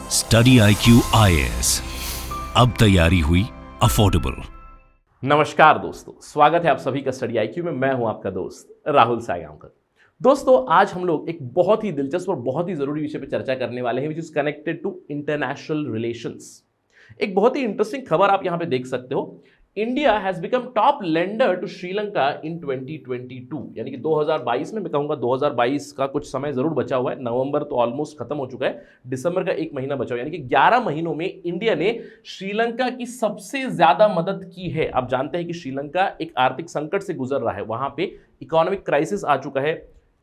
Study IQ IAS, अब तैयारी हुई अफोर्डेबल। नमस्कार दोस्तों, स्वागत है आप सभी का स्टडी IQ में। मैं हूं आपका दोस्त राहुल सायगांवकर। दोस्तों, आज हम लोग एक बहुत ही दिलचस्प और बहुत ही जरूरी विषय पर चर्चा करने वाले हैं, which is connected to international relations. एक बहुत ही इंटरेस्टिंग खबर आप यहां पे देख सकते हो। India has become top lender to Sri Lanka in 2022, यानी कि 2022 में। मैं कहूंगा 2022 का कुछ समय जरूर बचा हुआ है। नवंबर तो ऑलमोस्ट खत्म हो चुका है, दिसंबर का एक महीना बचा हुआ है, यानी कि 11 महीनों में इंडिया ने श्रीलंका की सबसे ज्यादा मदद की है। आप जानते हैं कि श्रीलंका एक आर्थिक संकट से गुजर रहा है, वहां पे इकोनॉमिक क्राइसिस आ चुका है,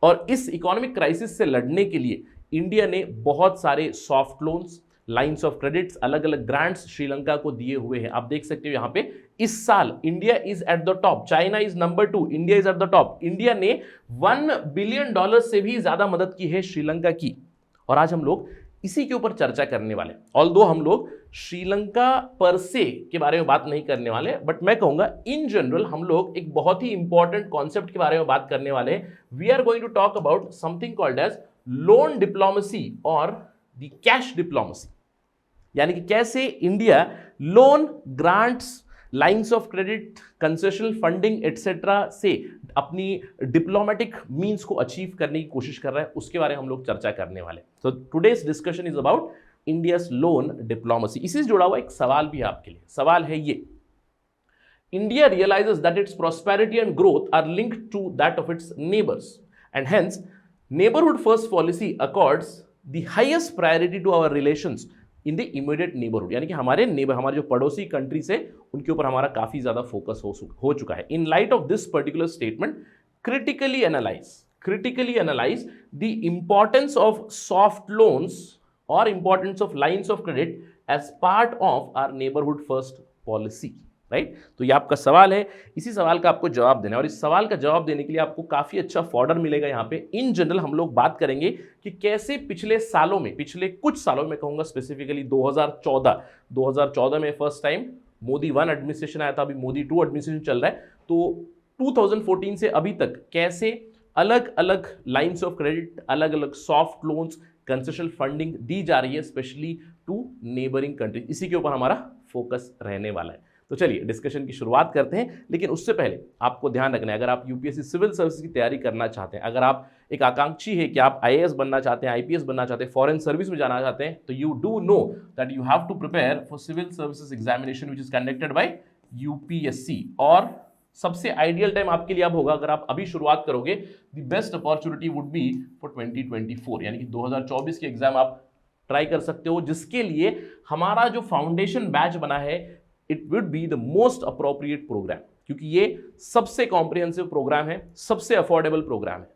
और इस इकोनॉमिक क्राइसिस से लड़ने के लिए इंडिया ने बहुत सारे soft loans, lines of credits, अलग अलग ग्रांट्स श्रीलंका को दिए हुए हैं। आप देख सकते हो यहां पे इस साल India is at the top, China is number 2, India is at the top. India ने $1 बिलियन से भी ज्यादा मदद की है श्रीलंका की, और आज हम लोग इसी के ऊपर चर्चा करने वाले। ऑल्दो हम लोग श्रीलंका पर से के बारे में बात नहीं करने वाले, बट मैं कहूंगा इन जनरल हम लोग एक बहुत ही इंपॉर्टेंट कॉन्सेप्ट के बारे में बात करने वाले हैं। We are going to talk about something called as loan diplomacy और द कैश डिप्लोमेसी, यानी कि कैसे India loan, grants, lines of credit, concessional funding etcetera से अपनी डिप्लोमेटिक मींस को अचीव करने की कोशिश कर रहा है, उसके बारे में हम लोग चर्चा करने वाले। तो today's discussion is about India's loan diplomacy. इसी से जुड़ा हुआ एक सवाल भी है आपके लिए। सवाल है ये: India realises that its prosperity and growth are linked to that of its neighbours and hence neighbourhood first policy accords the highest priority to our relations in the immediate neighbourhood, यानी कि हमारे नेबर, हमारे जो पड़ोसी countries है, उनके ऊपर हमारा काफी ज्यादा फोकस हो चुका है। In light of this particular statement, critically analyse the importance of soft loans और importance of lines of credit as part of our neighbourhood first policy. Right, तो ये आपका सवाल है, इसी सवाल का आपको जवाब देना है, और इस सवाल का जवाब देने के लिए आपको काफी अच्छा फॉर्डर मिलेगा यहाँ पे। इन जनरल हम लोग बात करेंगे कि कैसे पिछले कुछ सालों में कहूंगा स्पेसिफिकली 2014 में फर्स्ट टाइम मोदी 1 एडमिनिस्ट्रेशन आया था, अभी मोदी 2 एडमिनिस्ट्रेशन चल रहा है, तो 2014 से अभी तक कैसे अलग अलग लाइंस ऑफ क्रेडिट, अलग अलग सॉफ्ट लोन्स, कंसेशनल फंडिंग दी जा रही है स्पेशली टू नेबरिंग कंट्रीज, इसी के ऊपर हमारा फोकस रहने वाला है। तो चलिए डिस्कशन की शुरुआत करते हैं, लेकिन उससे पहले आपको ध्यान रखना है, अगर आप यूपीएससी सिविल सर्विस की तैयारी करना चाहते हैं, अगर आप एक आकांक्षी है कि आप IAS बनना चाहते हैं, IPS बनना चाहते हैं, फॉरेन सर्विस में जाना चाहते हैं, तो you do know that you have to prepare for civil services examination which is conducted by UPSC. और सबसे आइडियल टाइम आपके लिए अब होगा, अगर आप अभी शुरुआत करोगे, the best opportunity would be for 2024, यानी कि 2024 की एग्जाम आप ट्राई कर सकते हो, जिसके लिए हमारा जो फाउंडेशन बैच बना है, it would be the most appropriate programme, क्योंकि ये सबसे कॉम्प्रिहेंसिव प्रोग्राम है, सबसे अफोर्डेबल प्रोग्राम है।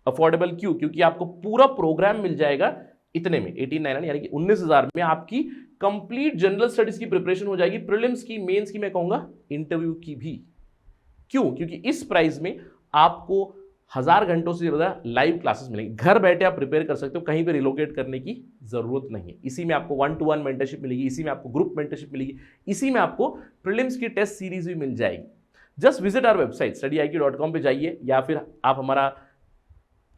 अफोर्डेबल क्यों? क्योंकि आपको पूरा प्रोग्राम मिल जाएगा इतने में, 1899 यानी कि 19,000 में आपकी कंप्लीट जनरल स्टडीज की प्रिपरेशन हो जाएगी, प्रीलिम्स की, मेंस की, मैं कहूंगा इंटरव्यू की भी। क्यों? क्योंकि इस प्राइस में आपको 1000 घंटों से ज्यादा लाइव क्लासेस मिलेंगी, घर बैठे आप प्रिपेयर कर सकते हो, कहीं पे रिलोकेट करने की जरूरत नहीं है। इसी में आपको 1-to-1 मेंटरशिप मिलेगी, इसी में आपको ग्रुप मेंटरशिप मिलेगी, इसी में आपको प्रीलिम्स की टेस्ट सीरीज भी मिल जाएगी। Just visit our website studiiq.com पे जाइए, या फिर आप हमारा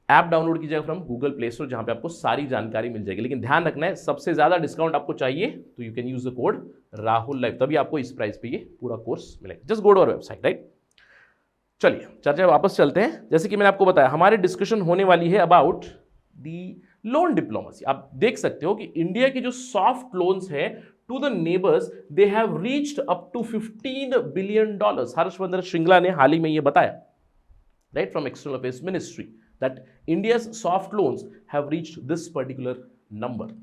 ऐप डाउनलोड कीजिएगा फ्रॉम गूगल प्ले स्टोर, जहां पे आपको सारी जानकारी मिल जाएगी। लेकिन ध्यान रखना है, सबसे ज्यादा डिस्काउंट आपको चाहिए तो you can use the code Rahul live, तभी आपको इस प्राइस पे ये पूरा कोर्स मिलेगा। Just go to our website. Right, चलिए चर्चा वापस चलते हैं। जैसे कि मैंने आपको बताया, हमारी डिस्कशन होने वाली है अबाउट दी लोन डिप्लोमेसी। आप देख सकते हो कि इंडिया की जो सॉफ्ट लोन्स है to the neighbours, they have reached up to $15 billion. Harshvardhan Shringla ने हाल ही में ये बताया, right, from external affairs ministry, that India's soft loans have reached this particular number.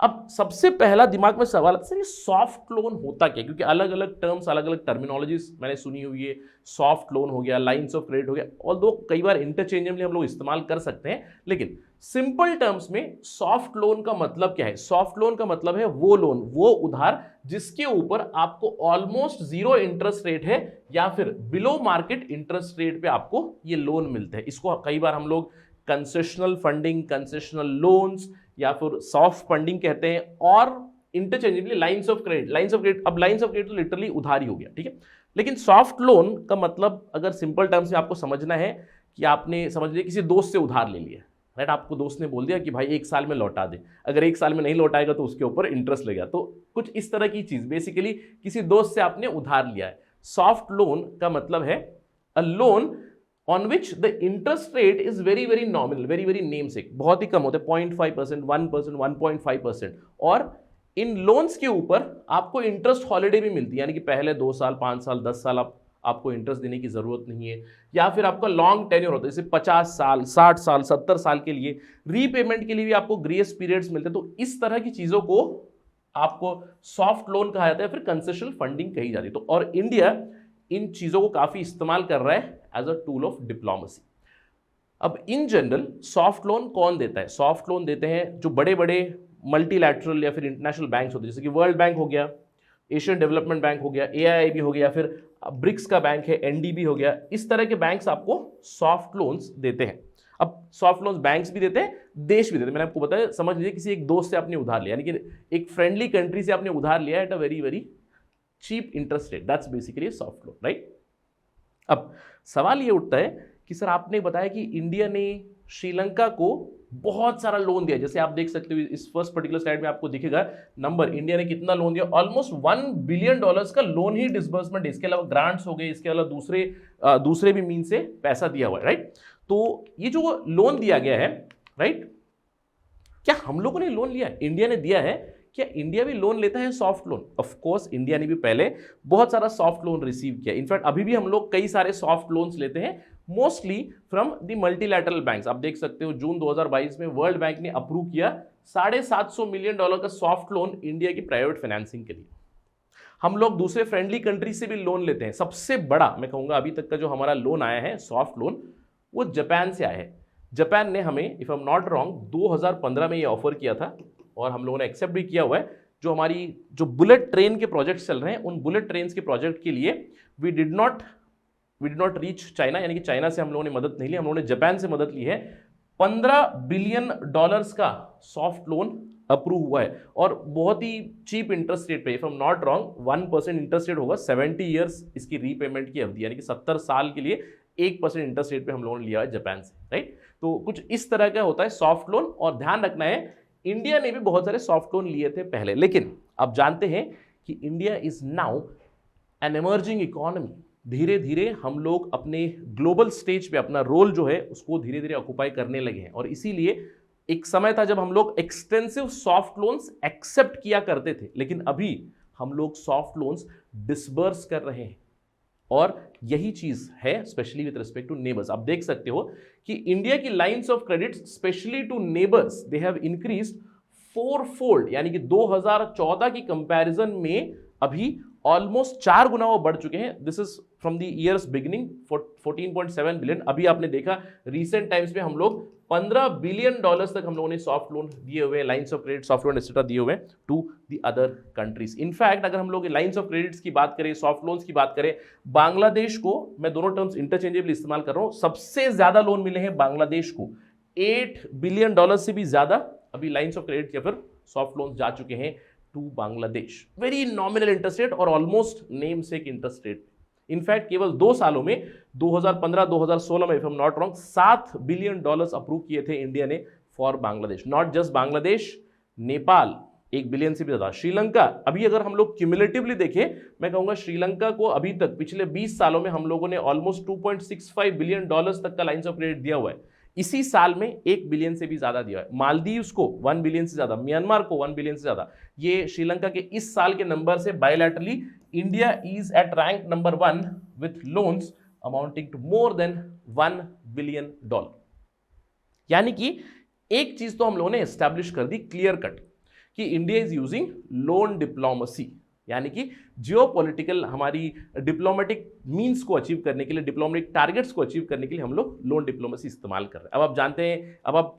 अब सबसे पहला दिमाग में सवाल आता है, ये सॉफ्ट लोन होता क्या? क्योंकि अलग अलग टर्म्स, अलग अलग टर्मिनोलॉजीज मैंने सुनी हुई है। सॉफ्ट लोन हो गया, लाइंस ऑफ क्रेडिट हो गया, ऑल्दो कई बार इंटरचेंजेबली हम लोग इस्तेमाल कर सकते हैं, लेकिन सिंपल टर्म्स में सॉफ्ट लोन का मतलब क्या है? सॉफ्ट लोन का मतलब है वो लोन, वो उधार जिसके ऊपर आपको ऑलमोस्ट 0 इंटरेस्ट रेट है, या फिर बिलो मार्केट इंटरेस्ट रेट पे आपको ये लोन मिलते हैं। इसको कई बार हम लोग कंसेशनल फंडिंग, कंसेशनल लोन्स या फिर सॉफ्ट फंडिंग कहते हैं, और इंटरचेंजेबली लाइंस ऑफ क्रेडिट। अब लाइंस ऑफ क्रेडिट तो लिटरली उधार ही हो गया, ठीक है। लेकिन सॉफ्ट लोन का मतलब अगर सिंपल टर्म्स में आपको समझना है कि आपने समझ लिया किसी दोस्त से उधार ले लिया, राइट। आपको दोस्त ने बोल दिया कि भाई 1 साल में लौटा दे, अगर 1 साल में नहीं लौटाएगा तो उसके ऊपर इंटरेस्ट लगेगा। तो कुछ इस तरह की चीज, बेसिकली किसी दोस्त से आपने उधार लिया है। सॉफ्ट लोन का मतलब है a loan on which the interest rate is very very nominal, very very namesake, बहुत ही कम होता है, 0.5%, 1%, 1.5%। और इन लोन्स के ऊपर आपको इंटरेस्ट हॉलिडे भी मिलती है, यानी कि पहले 2 साल, 5 साल, 10 साल आपको इंटरेस्ट देने की जरूरत नहीं है। या फिर आपका लॉन्ग टेन्योर होता है, जैसे 50 साल, 60 साल, 70 साल के लिए रीपेमेंट के लिए भी आपको ग्रेस पीरियड्स मिलते हैं। तो इस तरह की चीजों को आपको सॉफ्ट लोन कहा जाता है, फिर कंसेशनल फंडिंग कही जाती है। तो और इंडिया इन चीजों को काफी इस्तेमाल कर रहा है as a tool of diplomacy. अब इन जनरल सॉफ्ट लोन कौन देता है? सॉफ्ट लोन देते हैं जो बड़े बड़े मल्टीलैटरल या फिर इंटरनेशनल बैंक्स होते हैं, जैसे कि वर्ल्ड बैंक हो गया, एशियन डेवलपमेंट बैंक हो गया, AIIB हो गया, फिर ब्रिक्स का बैंक है, NDB हो गया। इस तरह के बैंक्स आपको सॉफ्ट लोन्स देते हैं। अब सॉफ्ट लोन्स बैंक्स भी देते हैं, देश भी देते हैं। मैंने आपको बताया, समझ लीजिए किसी एक दोस्त से आपने उधार लिया, यानी कि एक फ्रेंडली कंट्री से आपने उधार लिया at a very very cheap interest rate, that's basically soft loan, right. अब सवाल ये उठता है कि सर आपने बताया कि इंडिया ने श्रीलंका को बहुत सारा लोन दिया, जैसे आप देख सकते हो इस फर्स्ट पर्टिकुलर स्लाइड में आपको दिखेगा नंबर, इंडिया ने कितना लोन दिया, ऑलमोस्ट $1 बिलियन का लोन ही डिसबर्समेंट, इसके अलावा ग्रांट्स हो गए, इसके अलावा दूसरे भी मीन से पैसा दिया हुआ है, राइट। तो ये जो लोन दिया गया है, राइट, क्या हम लोगों ने लोन लिया है? इंडिया ने दिया है। क्या इंडिया भी लोन लेता है soft loan? Of course India ने भी पहले बहुत सारा सॉफ्ट लोन रिसीव किया। इनफैक्ट अभी भी हम लोग कई सारे सॉफ्ट लोन्स लेते हैं, mostly from the multilateral banks. आप देख सकते हो जून 2022 में वर्ल्ड बैंक ने अप्रूव किया $750 मिलियन का सॉफ्ट लोन इंडिया की प्राइवेट फाइनेंसिंग के लिए। हम लोग दूसरे फ्रेंडली कंट्री से भी लोन लेते हैं। सबसे बड़ा मैं कहूंगा अभी तक का जो हमारा लोन आया है सॉफ्ट लोन, वो जापान से आया है। जापान ने हमें, if I am not wrong, 2015 में ये ऑफर किया था और हम लोगों ने एक्सेप्ट भी किया हुआ है। जो हमारी जो बुलेट ट्रेन के प्रोजेक्ट चल रहे हैं, उन बुलेट ट्रेन के प्रोजेक्ट के लिए we did not reach China, यानी कि चाइना से हम लोगों ने मदद नहीं ली, हम लोगों ने जापान से मदद ली है। $15 बिलियन का सॉफ्ट लोन अप्रूव हुआ है और बहुत ही चीप इंटरेस्ट रेट पे, if I am not wrong 1% interest rate होगा, 70 ईयर्स इसकी रीपेमेंट की अवधि, यानी कि 70 साल के लिए 1% इंटरेस्ट रेट पे हम लोगों ने लिया है जापान से, राइट। तो कुछ इस तरह का होता है सॉफ्ट लोन। और ध्यान रखना है, इंडिया ने भी बहुत सारे सॉफ्ट लोन लिए थे पहले, लेकिन अब जानते हैं कि India is now an emerging economy. धीरे धीरे हम लोग अपने ग्लोबल स्टेज पे अपना रोल जो है उसको धीरे धीरे ऑक्युपाई करने लगे हैं। और इसीलिए एक समय था जब हम लोग एक्सटेंसिव सॉफ्ट लोन्स एक्सेप्ट किया करते थे, लेकिन अभी हम लोग सॉफ्ट लोन्स डिसबर्स कर रहे हैं। और यही चीज है specially with respect to neighbours. आप देख सकते हो कि इंडिया की lines of credit specially to neighbours they have increased 4-fold, यानी कि 2014 की कंपैरिजन में अभी ऑलमोस्ट 4 गुना वो बढ़ चुके हैं। This is from the years beginning 14.7 billion. अभी आपने देखा रिसेंट टाइम्स में हम लोग $15 बिलियन तक हम लोगों ने सॉफ्ट लोन दिए हुए, lines of credit, soft loan etcetera दिए हुए to the other countries. In fact अगर हम लोग लाइंस ऑफ क्रेडिट्स की बात करें, सॉफ्ट लोन्स की बात करें, बांग्लादेश को, मैं दोनों टर्म्स इंटरचेंजेबली इस्तेमाल कर रहा हूं, सबसे ज्यादा लोन मिले हैं बांग्लादेश को, $8 बिलियन से भी ज्यादा अभी लाइंस ऑफ क्रेडिट या फिर सॉफ्ट लोन जा चुके हैं to Bangladesh. Very nominal interest rate और almost namesake interest rate. In fact केवल 2 सालों में 2015-2016 में, if I am not wrong, $7 billion approve किए थे इंडिया ने for Bangladesh. Not just Bangladesh, Nepal 1 billion से भी ज्यादा, श्रीलंका। अभी अगर हम लोग क्यूमुलेटिवली देखें, मैं कहूंगा श्रीलंका को अभी तक पिछले 20 सालों में हम लोगों ने ऑलमोस्ट $2.65 बिलियन तक का लाइंस ऑफ क्रेडिट दिया हुआ है। इसी साल में 1 बिलियन से भी ज्यादा दिया है। मालदीव्स को 1 बिलियन से ज्यादा, म्यांमार को 1 बिलियन से ज्यादा। ये श्रीलंका के इस साल के नंबर से bilaterally India is at rank number 1 with loans amounting to more than $1 billion. यानी कि एक चीज तो हम लोगों ने एस्टैब्लिश कर दी क्लियर कट कि India is using loan diplomacy, यानी कि जियोपॉलिटिकल हमारी डिप्लोमेटिक मीन्स को अचीव करने के लिए, डिप्लोमेटिक टारगेट्स को अचीव करने के लिए हम लोग लोन डिप्लोमेसी इस्तेमाल कर रहे हैं। अब आप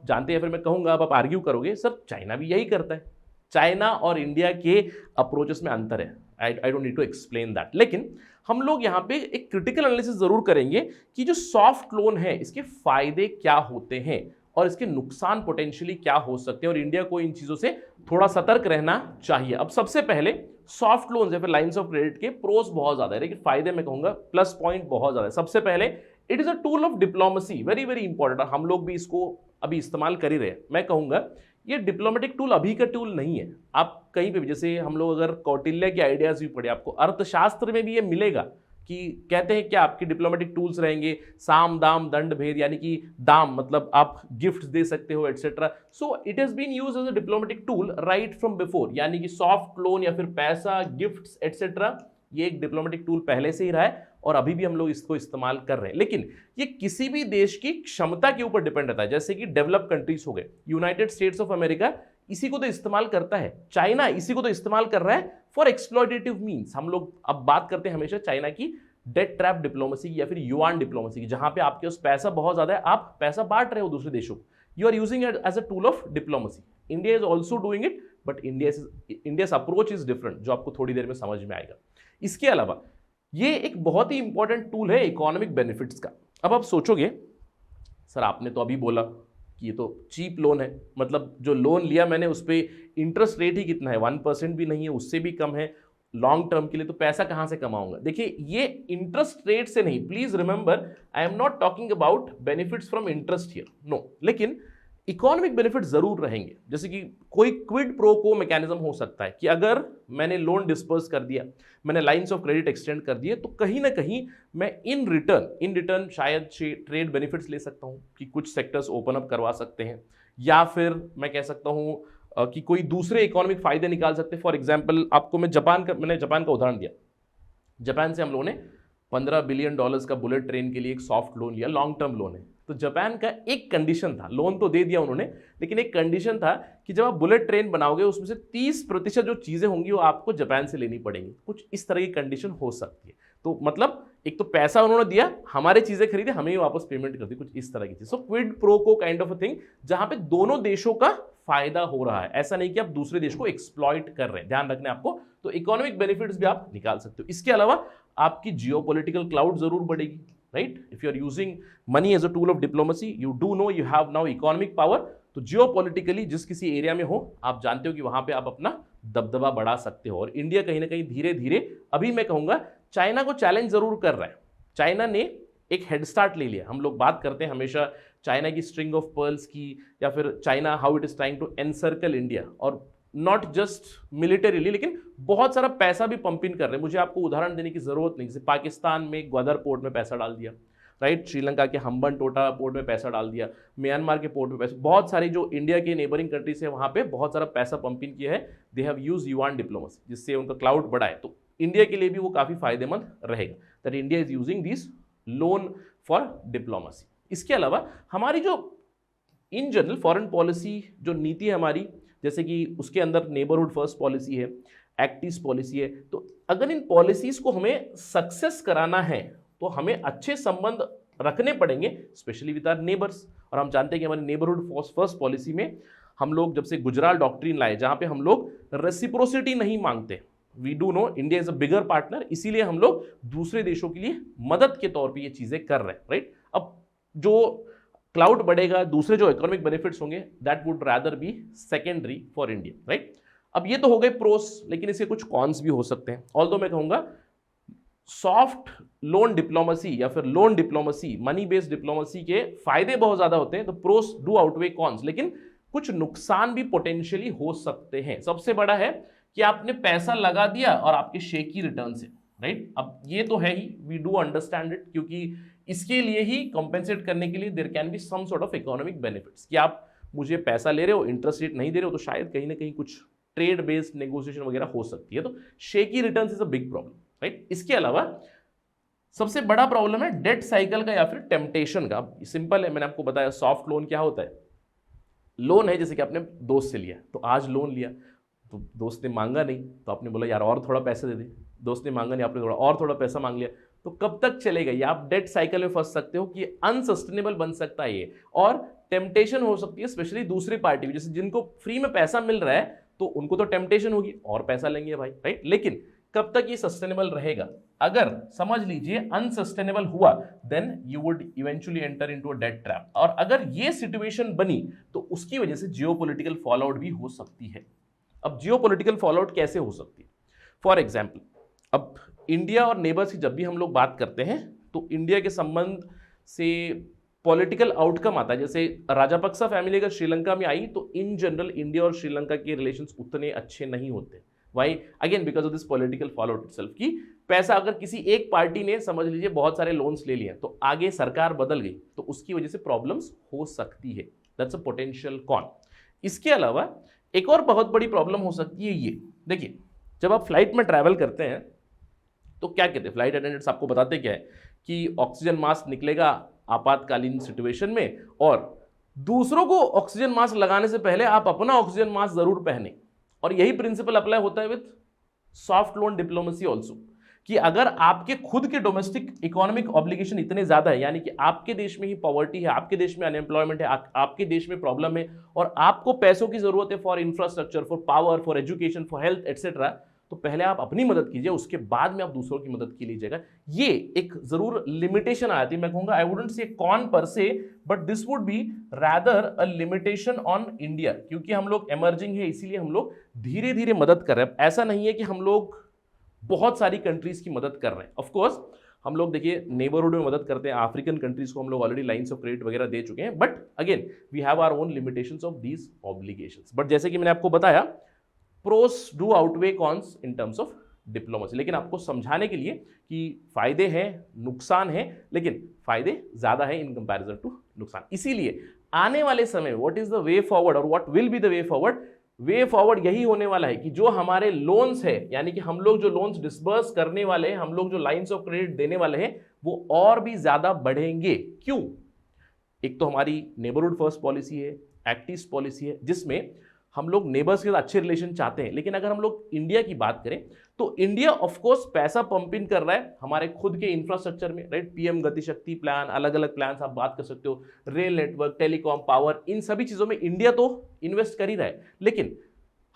जानते हैं फिर मैं कहूंगा, अब आप आर्ग्यू करोगे सर चाइना भी यही करता है। चाइना और इंडिया के अप्रोचेस में अंतर है, I don't need to explain that. लेकिन हम लोग यहाँ पे एक क्रिटिकल एनालिसिस जरूर करेंगे कि जो सॉफ्ट लोन है इसके फायदे क्या होते हैं और इसके नुकसान पोटेंशियली क्या हो सकते हैं, और इंडिया को इन चीजों से थोड़ा सतर्क रहना चाहिए। अब सबसे पहले सॉफ्ट लोन्स या फिर लाइंस ऑफ क्रेडिट के प्रोस बहुत ज्यादा है, लेकिन फायदे मैं कहूंगा प्लस पॉइंट बहुत ज्यादा है। सबसे पहले it is a tool of diplomacy, very very important. हम लोग भी इसको अभी इस्तेमाल कर ही रहे हैं। मैं कहूंगा ये डिप्लोमेटिक टूल अभी का टूल नहीं है। आप कहीं पे भी, जैसे हम लोग अगर कौटिल्य के आइडियाज भी पढ़े, आपको अर्थशास्त्र में भी ये मिलेगा कि कहते हैं क्या आपके डिप्लोमेटिक टूल्स रहेंगे, साम दाम दंड भेद, यानी कि दाम मतलब आप गिफ्ट्स दे सकते हो etcetera. So it has been used as a diplomatic tool right from before, यानी कि सॉफ्ट लोन या फिर पैसा, गिफ्ट्स एटसेट्रा, ये एक डिप्लोमेटिक टूल पहले से ही रहा है और अभी भी हम लोग इसको इस्तेमाल कर रहे हैं। लेकिन ये किसी भी देश की क्षमता के ऊपर डिपेंड रहता है। जैसे कि डेवलप कंट्रीज हो गए, यूनाइटेड स्टेट्स ऑफ अमेरिका इसी को तो इस्तेमाल करता है, चाइना इसी को तो इस्तेमाल कर रहा है फॉर एक्सप्लॉयटेटिव मीन्स। हम लोग अब बात करते हैं हमेशा चाइना की डेट ट्रैप डिप्लोमेसी की या फिर युआन डिप्लोमेसी की, जहां पे आपके पास पैसा बहुत ज्यादा है, आप पैसा बांट रहे हो दूसरे देशों को, you are using it as a tool of diplomacy. India is also doing it, but India's approach is different, जो आपको थोड़ी देर में समझ में आएगा। इसके अलावा ये एक बहुत ही इंपॉर्टेंट टूल है इकोनॉमिक बेनिफिट्स का। अब आप सोचोगे सर आपने तो अभी बोला कि ये तो चीप लोन है, मतलब जो लोन लिया मैंने उस पर इंटरेस्ट रेट ही कितना है, 1% भी नहीं है, उससे भी कम है, लॉन्ग टर्म के लिए तो पैसा कहां से कमाऊंगा। देखिए ये इंटरेस्ट रेट से नहीं, please remember I am not talking about benefits from interest here, no, लेकिन इकोनॉमिक बेनिफिट जरूर रहेंगे। जैसे कि कोई क्विड प्रो को मैकेनिज्म हो सकता है कि अगर मैंने लोन डिस्पर्स कर दिया, मैंने लाइंस ऑफ क्रेडिट एक्सटेंड कर दिए, तो कहीं ना कहीं मैं इन रिटर्न शायद ट्रेड बेनिफिट्स ले सकता हूं कि कुछ सेक्टर्स ओपन अप करवा सकते हैं, या फिर मैं कह सकता हूं कि कोई दूसरे इकोनॉमिक फायदे निकाल सकते हैं। फॉर एग्जाम्पल आपको मैंने जापान का उदाहरण दिया। जापान से हम लोगों ने $15 बिलियन का बुलेट ट्रेन के लिए एक सॉफ्ट लोन लिया, लॉन्ग टर्म लोन है। तो जापान का एक कंडीशन था, लोन तो दे दिया उन्होंने, लेकिन एक कंडीशन था कि जब आप बुलेट ट्रेन बनाओगे उसमें से 30% जो चीजें होंगी वो आपको जापान से लेनी पड़ेंगी। कुछ इस तरह की कंडीशन हो सकती है। तो मतलब एक तो पैसा उन्होंने दिया, हमारे चीजें खरीदे, हमें ही वापस पेमेंट कर दी, कुछ इस तरह की चीज। सो क्विड प्रो को काइंड ऑफ अ थिंग, जहां पे दोनों देशों का फायदा हो रहा है, ऐसा नहीं कि आप दूसरे देश को एक्सप्लॉइट कर रहे हैं, ध्यान रखना है आपको। तो इकोनॉमिक बेनिफिट्स भी आप निकाल सकते हो। इसके अलावा आपकी जियोपॉलिटिकल क्लाउड जरूर बढ़ेगी, right. If you are using money as a tool of diplomacy, you do know you have now economic power. तो जियोपॉलिटिकली जिस किसी एरिया में हो, आप जानते हो कि वहां पे आप अपना दबदबा बढ़ा सकते हो। और इंडिया कहीं ना कहीं धीरे धीरे, अभी मैं कहूंगा चाइना को चैलेंज जरूर कर रहा है। चाइना ने एक हेड स्टार्ट ले लिया। हम लोग बात करते हैं हमेशा चाइना की स्ट्रिंग ऑफ पर्ल्स की, या फिर China how it is trying to encircle India, और नॉट जस्ट मिलिटरीली, लेकिन बहुत सारा पैसा भी पंप इन कर रहे हैं। मुझे आपको उदाहरण देने की जरूरत नहीं, जैसे पाकिस्तान में ग्वादर पोर्ट में पैसा डाल दिया, राइट, श्रीलंका के हम्बन टोटा पोर्ट में पैसा डाल दिया, म्यांमार के पोर्ट में पैसा, बहुत सारी जो इंडिया के नेबरिंग कंट्रीज है वहां पे बहुत सारा पैसा पंप इन किया है। They have used yuan diplomacy, जिससे उनका क्लाउड बढ़ा है। तो इंडिया के लिए भी वो काफी फायदेमंद रहेगा, that India is using this loan for diplomacy. इसके अलावा हमारी जो इन जनरल फॉरेन पॉलिसी जो नीति है हमारी, जैसे कि उसके अंदर नेबरहुड फर्स्ट पॉलिसी है, एक्ट ईस्ट पॉलिसी है, तो अगर इन पॉलिसीज को हमें सक्सेस कराना है तो हमें अच्छे संबंध रखने पड़ेंगे, स्पेशली विद आवर नेबर्स। और हम जानते हैं कि हमारी नेबरहुड फर्स्ट पॉलिसी में हम लोग जब से गुजराल डॉक्ट्रिन लाए, जहां पे हम लोग रेसिप्रोसिटी नहीं मांगते, we do know India is a bigger partner, इसीलिए हम लोग दूसरे देशों के लिए मदद के तौर पे ये चीजें कर रहे हैं, राइट। अब जो क्लाउड बढ़ेगा, दूसरे जो इकोनॉमिक बेनिफिट्स होंगे, that would rather be secondary for India, right. अब ये तो हो गए प्रोस, लेकिन इसके कुछ कॉन्स भी हो सकते हैं। ऑल्दो मैं कहूंगा सॉफ्ट लोन डिप्लोमेसी या फिर loan diplomacy, money based diplomacy के फायदे बहुत ज्यादा होते हैं, तो प्रोस डू आउटवे कॉन्स, लेकिन कुछ नुकसान भी पोटेंशियली हो सकते हैं। सबसे बड़ा है कि आपने पैसा लगा दिया और आपके शेकी रिटर्न से, राइट। अब ये तो है ही, वी डू अंडरस्टैंड इट, क्योंकि इसके लिए ही कॉम्पेंसेट करने के लिए there can be some sort of economic benefits, कि आप मुझे पैसा ले रहे हो, इंटरेस्ट रेट नहीं दे रहे हो, तो शायद कहीं ना कहीं कुछ ट्रेड बेस्ड नेगोशिएशन वगैरह हो सकती है। तो shaky returns is a big problem, right. इसके अलावा सबसे बड़ा प्रॉब्लम है डेट साइकिल का या फिर टेम्पटेशन का। सिंपल है, मैंने आपको बताया सॉफ्ट लोन क्या होता है। लोन है जैसे कि आपने दोस्त से लिया, तो आज लोन लिया, तो दोस्त ने मांगा नहीं, तो आपने बोला यार और थोड़ा पैसा दे दे, दोस्त ने मांगा नहीं, आपने थोड़ा पैसा मांग लिया, तो कब तक चलेगा ये? आप डेट साइकिल में फंस सकते हो कि अनसस्टेनेबल बन सकता है ये, और टेम्पटेशन हो सकती है, स्पेशली दूसरी पार्टी, जैसे जिनको फ्री में पैसा मिल रहा है तो उनको तो टेम्पटेशन होगी और पैसा लेंगे भाई, राइट। लेकिन कब तक ये सस्टेनेबल रहेगा? अगर समझ लीजिए अनसस्टेनेबल हुआ, then you would eventually enter into a debt trap, और अगर ये सिचुएशन बनी तो उसकी वजह से जियोपॉलिटिकल फॉलआउट भी हो सकती है। अब जियोपॉलिटिकल फॉलआउट कैसे हो सकती है? फॉर एग्जाम्पल, अब इंडिया और नेबर्स की जब भी हम लोग बात करते हैं तो इंडिया के संबंध से पॉलिटिकल आउटकम आता है, जैसे राजापक्सा फैमिली अगर श्रीलंका में आई तो इन जनरल इंडिया और श्रीलंका के रिलेशंस उतने अच्छे नहीं होते। Why? Again because of this political fallout itself, कि पैसा अगर किसी एक पार्टी ने समझ लीजिए बहुत सारे लोन्स ले लिए तो आगे सरकार बदल गई तो उसकी वजह से प्रॉब्लम्स हो सकती है। That's a potential con. इसके अलावा एक और बहुत बड़ी प्रॉब्लम हो सकती है ये, देखिए जब आप फ्लाइट में ट्रैवल करते हैं तो क्या कहते हैं फ्लाइट अटेंडेंट्स, आपको बताते क्या है कि ऑक्सीजन मास्क निकलेगा आपातकालीन सिचुएशन में, और दूसरों को ऑक्सीजन मास्क लगाने से पहले आप अपना ऑक्सीजन मास्क जरूर पहने। और यही प्रिंसिपल अप्लाई होता है with soft loan diplomacy also, कि अगर आपके खुद के डोमेस्टिक इकोनॉमिक ऑब्लिगेशन इतने ज्यादा है, यानी कि आपके देश में ही पॉवर्टी है, आपके देश में अनएम्प्लॉयमेंट है, आपके देश में प्रॉब्लम है और आपको पैसों की जरूरत है for infrastructure, for power, for education, for health etcetera, तो पहले आप अपनी मदद कीजिए, उसके बाद में आप दूसरों की मदद की लीजिएगा। ये एक जरूर लिमिटेशन आती है, मैं कहूंगा आई वुडंट से कॉन पर से, but this would be rather a limitation on India, क्योंकि हम लोग इमर्जिंग है इसीलिए हम लोग धीरे धीरे मदद कर रहे हैं। ऐसा नहीं है कि हम लोग बहुत सारी कंट्रीज की मदद कर रहे हैं। ऑफ कोर्स हम लोग देखिए नेबरहुड में मदद करते हैं, अफ्रीकन कंट्रीज को हम लोग ऑलरेडी लाइंस ऑफ क्रेडिट वगैरह दे चुके हैं, but again we have our own limitations of these obligations. But जैसे कि मैंने आपको बताया, pros do outweigh cons in terms of diplomacy, लेकिन आपको समझाने के लिए कि फायदे हैं, नुकसान है, लेकिन फायदे ज्यादा है इन कंपैरिजन टू नुकसान। इसीलिए आने वाले समय what is the way forward और what will be the way forward, way forward यही होने वाला है कि जो हमारे लोन्स है, यानी कि हम लोग जो लोन्स डिसबर्स करने वाले हैं, हम लोग जो लाइंस ऑफ क्रेडिट देने वाले हैं, वो और भी ज्यादा बढ़ेंगे। क्यों? एक तो हमारी नेबरहुड फर्स्ट पॉलिसी है, एक्ट ईस्ट पॉलिसी है, जिसमें हम लोग नेबर्स के साथ अच्छे रिलेशन चाहते हैं। लेकिन अगर हम लोग इंडिया की बात करें तो इंडिया ऑफ कोर्स पैसा पंप इन कर रहा है हमारे खुद के इंफ्रास्ट्रक्चर में, राइट? पीएम गति शक्ति प्लान, अलग अलग प्लान आप बात कर सकते हो, रेल नेटवर्क, टेलीकॉम, पावर, इन सभी चीजों में इंडिया तो इन्वेस्ट कर ही रहा है, लेकिन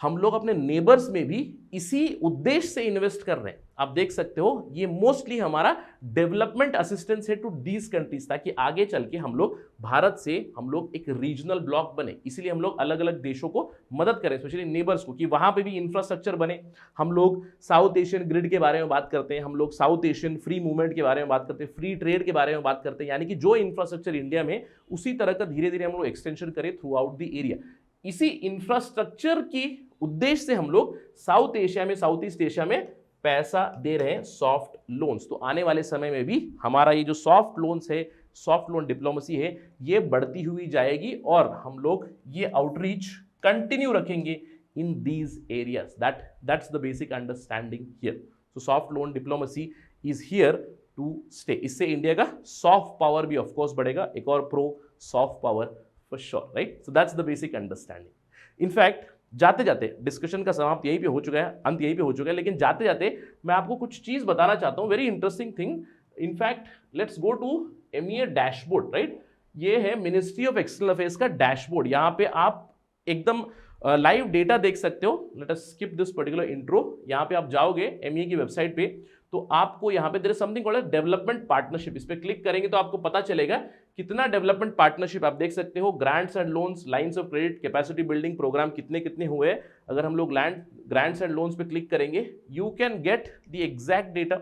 हम लोग अपने नेबर्स में भी इसी उद्देश्य से इन्वेस्ट कर रहे हैं। आप देख सकते हो ये मोस्टली हमारा डेवलपमेंट असिस्टेंस है टू दीज कंट्रीज, ताकि आगे चल के हम लोग भारत से हम लोग एक रीजनल ब्लॉक बने। इसीलिए हम लोग अलग अलग देशों को मदद करें, स्पेशली नेबर्स को, कि वहां पे भी इंफ्रास्ट्रक्चर बने। हम लोग साउथ एशियन ग्रिड के बारे में बात करते हैं, हम लोग साउथ एशियन फ्री मूवमेंट के बारे में बात करते हैं, फ्री ट्रेड के बारे में बात करते हैं, यानी कि जो इंफ्रास्ट्रक्चर इंडिया में उसी तरह का धीरे धीरे हम लोग एक्सटेंशन करें थ्रू आउट द एरिया। इसी इंफ्रास्ट्रक्चर की उद्देश्य से हम लोग साउथ एशिया में, साउथ ईस्ट एशिया में पैसा दे रहे हैं सॉफ्ट लोन्स। तो आने वाले समय में भी हमारा ये जो सॉफ्ट लोन्स है, सॉफ्ट लोन डिप्लोमेसी है, ये बढ़ती हुई जाएगी और हम लोग ये आउटरीच कंटिन्यू रखेंगे in these areas. That's the basic understanding here. So soft loan diplomacy is here to stay. इससे इंडिया का सॉफ्ट पावर भी ऑफकोर्स बढ़ेगा, एक और pro soft power for sure, right? So that's the basic understanding. In fact जाते जाते discussion का समाप्त यहीं पे हो चुका है, अंत यहीं पे हो चुका है, लेकिन जाते जाते मैं आपको कुछ चीज बताना चाहता हूं, very interesting thing. In fact let's go to MEA dashboard, right? ये है मिनिस्ट्री ऑफ एक्सटर्नल अफेयर्स का डैशबोर्ड। यहाँ पे आप एकदम लाइव डेटा देख सकते हो। Let us skip this particular intro. यहाँ पे आप जाओगे MEA की वेबसाइट पे तो आपको यहाँ पे there is something called development partnership. इस पे क्लिक करेंगे तो आपको पता चलेगा कितना डेवलपमेंट पार्टनरशिप आप देख सकते हो, grants and loans, lines of credit, capacity building programme कितने कितने हुए। अगर हम लोग ग्रांट्स एंड लोन्स पे क्लिक करेंगे, you can get the exact data,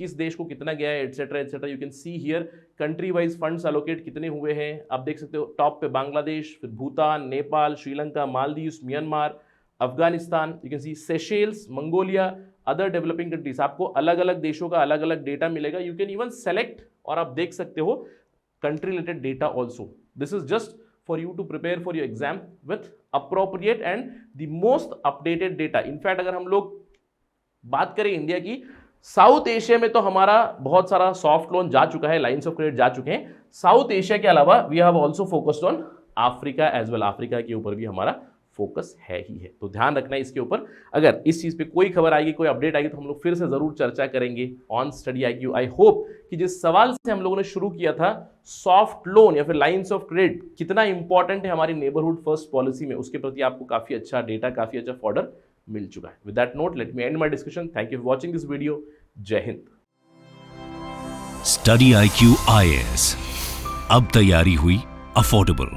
किस देश को कितना गया है, etcetera etcetera. You can see here country wise funds allocate कितने हुए हैं। आप देख सकते हो टॉप पे बांग्लादेश, फिर Bhutan, Nepal, Sri Lanka, Maldives, Myanmar, Afghanistan, you can C Seychelles, Mongolia, other developing countries. आपको अलग अलग देशों का अलग अलग डेटा मिलेगा। यू कैन इवन सेलेक्ट, और आप देख सकते हो country related data also. This is just for you to prepare for your exam with appropriate and the most updated data. In fact अगर हम लोग बात करें इंडिया की, साउथ एशिया में तो हमारा बहुत सारा सॉफ्ट लोन जा चुका है, लाइंस ऑफ क्रेडिट जा चुके हैं। साउथ एशिया के अलावा we have also focused on Africa as well. Africa के ऊपर भी हमारा फोकस है ही है, तो ध्यान रखना है इसके ऊपर। अगर इस चीज पे कोई खबर आएगी, कोई अपडेट आएगी, तो हम लोग फिर से जरूर चर्चा करेंगे on study IQ। I hope कि जिस सवाल से हम लोगों ने शुरू किया था, सॉफ्ट लोन या फिर लाइंस ऑफ क्रेडिट कितना इंपॉर्टेंट है हमारी नेबरहुड फर्स्ट पॉलिसी में, उसके प्रति आपको काफी अच्छा डेटा, काफी अच्छा फॉर्डर मिल चुका है। With that note, let me and my discussion. Thank you for watching this video. जय हिंद। स्टडी IQ IAS, अब तैयारी हुई अफोर्डेबल।